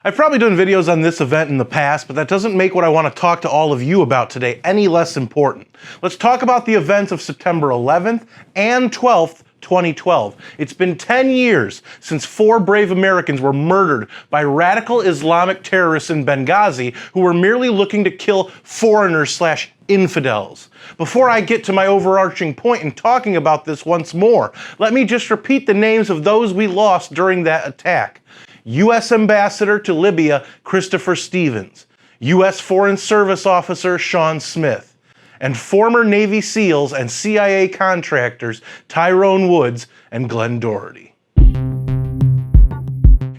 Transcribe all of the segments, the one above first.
I've probably done videos on this event in the past, but that doesn't make what I want to talk to all of you about today any less important. Let's talk about the events of September 11th and 12th, 2012. It's been 10 years since 4 brave Americans were murdered by radical Islamic terrorists in Benghazi who were merely looking to kill foreigners/infidels. Before I get to my overarching point in talking about this once more, let me just repeat the names of those we lost during that attack. U.S. Ambassador to Libya, Christopher Stevens, U.S. Foreign Service Officer Sean Smith, and former Navy SEALs and CIA contractors Tyrone Woods and Glenn Doherty.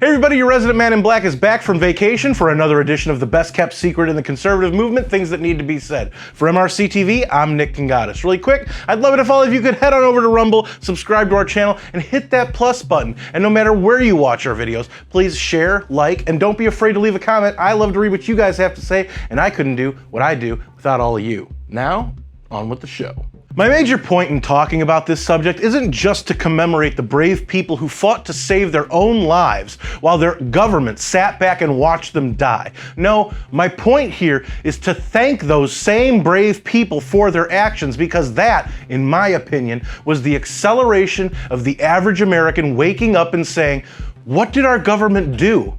Hey everybody, your resident man in black is back from vacation for another edition of the best kept secret in the conservative movement, things that need to be said. For MRCTV, I'm Nick Kangadis. Really quick, I'd love it if all of you could head on over to Rumble, subscribe to our channel, and hit that plus button. And no matter where you watch our videos, please share, like, and don't be afraid to leave a comment. I love to read what you guys have to say, and I couldn't do what I do without all of you. Now, on with the show. My major point in talking about this subject isn't just to commemorate the brave people who fought to save their own lives while their government sat back and watched them die. No, my point here is to thank those same brave people for their actions, because that, in my opinion, was the acceleration of the average American waking up and saying, what did our government do?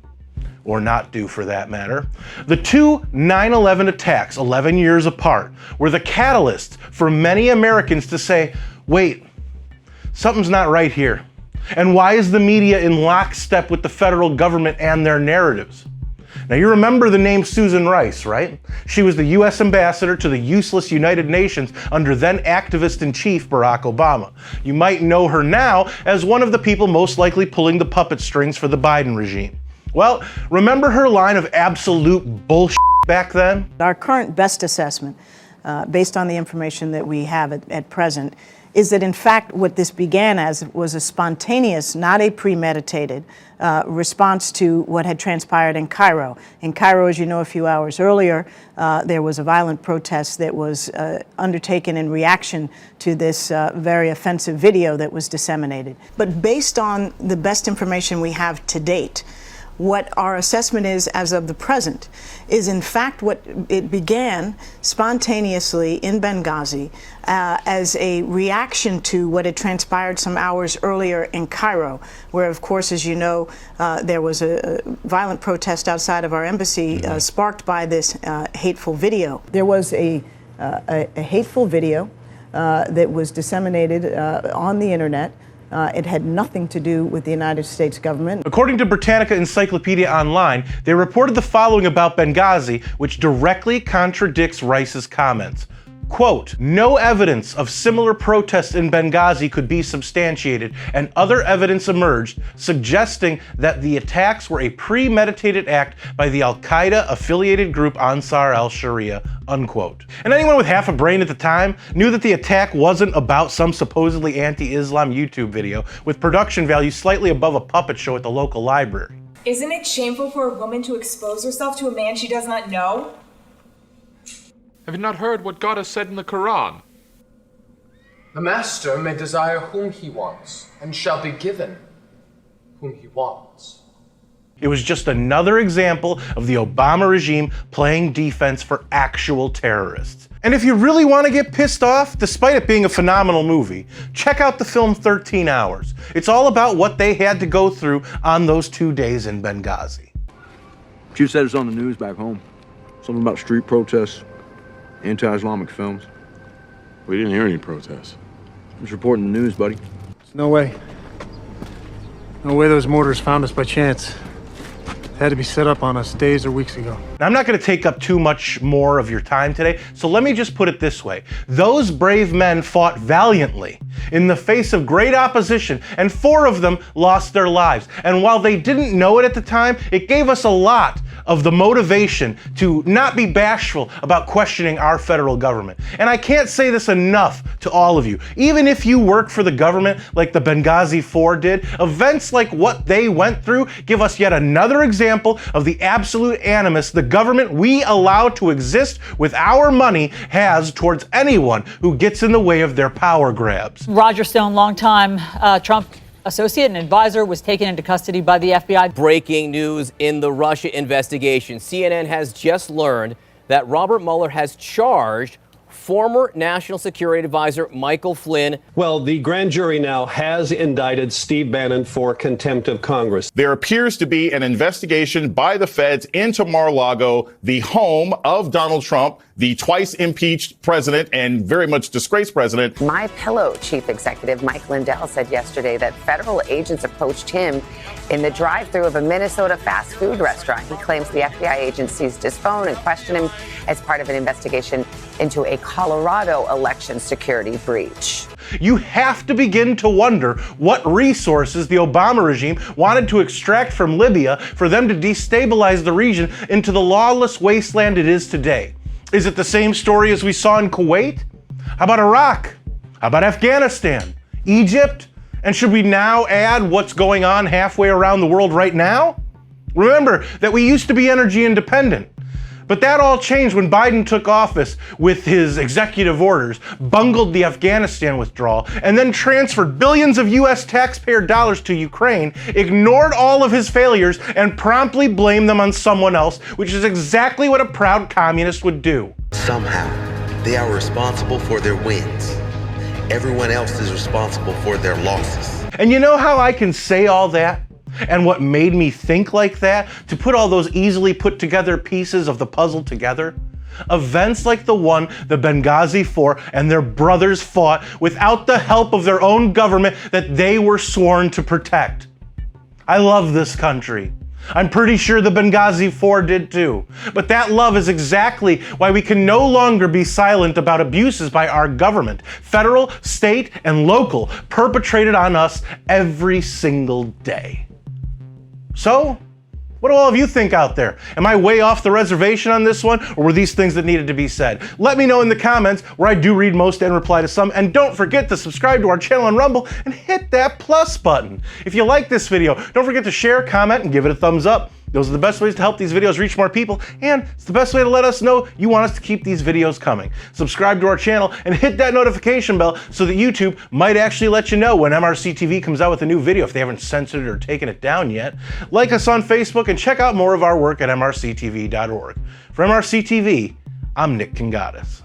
Or not do, for that matter. The two 9/11 attacks, 11 years apart, were the catalysts for many Americans to say, wait, something's not right here. And why is the media in lockstep with the federal government and their narratives? Now, you remember the name Susan Rice, right? She was the U.S. ambassador to the useless United Nations under then activist-in-chief Barack Obama. You might know her now as one of the people most likely pulling the puppet strings for the Biden regime. Well, remember her line of absolute bullshit back then? Our current best assessment, based on the information that we have at present, is that in fact what this began as was a spontaneous, not a premeditated, response to what had transpired in Cairo. In Cairo, as you know, a few hours earlier, there was a violent protest that was undertaken in reaction to this very offensive video that was disseminated. But based on the best information we have to date, what our assessment is as of the present is in fact what it began spontaneously in Benghazi as a reaction to what had transpired some hours earlier in Cairo, where of course, as you know, there was a violent protest outside of our embassy sparked by this hateful video. There was a hateful video that was disseminated on the internet. It had nothing to do with the United States government. According to Britannica Encyclopedia Online, they reported the following about Benghazi, which directly contradicts Rice's comments. Quote, no evidence of similar protests in Benghazi could be substantiated, and other evidence emerged suggesting that the attacks were a premeditated act by the al-Qaeda-affiliated group Ansar al-Sharia, unquote. And anyone with half a brain at the time knew that the attack wasn't about some supposedly anti-Islam YouTube video with production value slightly above a puppet show at the local library. Isn't it shameful for a woman to expose herself to a man she does not know? Have you not heard what God has said in the Quran? The master may desire whom he wants, and shall be given whom he wants. It was just another example of the Obama regime playing defense for actual terrorists. And if you really want to get pissed off, despite it being a phenomenal movie, check out the film 13 Hours. It's all about what they had to go through on those 2 days in Benghazi. Chief said it's on the news back home. Something about street protests. Anti-Islamic films. We didn't hear any protests. Just reporting the news, buddy. There's no way. No way those mortars found us by chance. They had to be set up on us days or weeks ago. Now, I'm not going to take up too much more of your time today, so let me just put it this way. Those brave men fought valiantly in the face of great opposition, and 4 of them lost their lives. And while they didn't know it at the time, it gave us a lot of the motivation to not be bashful about questioning our federal government. And I can't say this enough to all of you. Even if you work for the government like the Benghazi 4 did, events like what they went through give us yet another example of the absolute animus the government we allow to exist with our money has towards anyone who gets in the way of their power grabs. Roger Stone, longtime Trump associate and advisor was taken into custody by the FBI. Breaking news in the Russia investigation. CNN has just learned that Robert Mueller has charged former National Security Advisor Michael Flynn. Well, the grand jury now has indicted Steve Bannon for contempt of Congress. There appears to be an investigation by the feds into Mar-a-Lago, the home of Donald Trump, the twice impeached president and very much disgraced president. MyPillow chief executive Mike Lindell said yesterday that federal agents approached him in the drive-thru of a Minnesota fast food restaurant. He claims the FBI agent seized his phone and questioned him as part of an investigation into a Colorado election security breach. You have to begin to wonder what resources the Obama regime wanted to extract from Libya for them to destabilize the region into the lawless wasteland it is today. Is it the same story as we saw in Kuwait? How about Iraq? How about Afghanistan? Egypt? And should we now add what's going on halfway around the world right now? Remember that we used to be energy independent. But that all changed when Biden took office with his executive orders, bungled the Afghanistan withdrawal, and then transferred billions of U.S. taxpayer dollars to Ukraine, ignored all of his failures, and promptly blamed them on someone else, which is exactly what a proud communist would do. Somehow, they are responsible for their wins. Everyone else is responsible for their losses. And you know how I can say all that? And what made me think like that? To put all those easily put together pieces of the puzzle together? Events like the one the Benghazi 4 and their brothers fought without the help of their own government that they were sworn to protect. I love this country. I'm pretty sure the Benghazi 4 did too. But that love is exactly why we can no longer be silent about abuses by our government, federal, state, and local, perpetrated on us every single day. So, what do all of you think out there? Am I way off the reservation on this one, or were these things that needed to be said? Let me know in the comments, where I do read most and reply to some, and don't forget to subscribe to our channel on Rumble and hit that plus button. If you like this video, don't forget to share, comment, and give it a thumbs up. Those are the best ways to help these videos reach more people, and it's the best way to let us know you want us to keep these videos coming. Subscribe to our channel and hit that notification bell so that YouTube might actually let you know when MRCTV comes out with a new video if they haven't censored it or taken it down yet. Like us on Facebook and check out more of our work at mrctv.org. For MRCTV, I'm Nick Kangadis.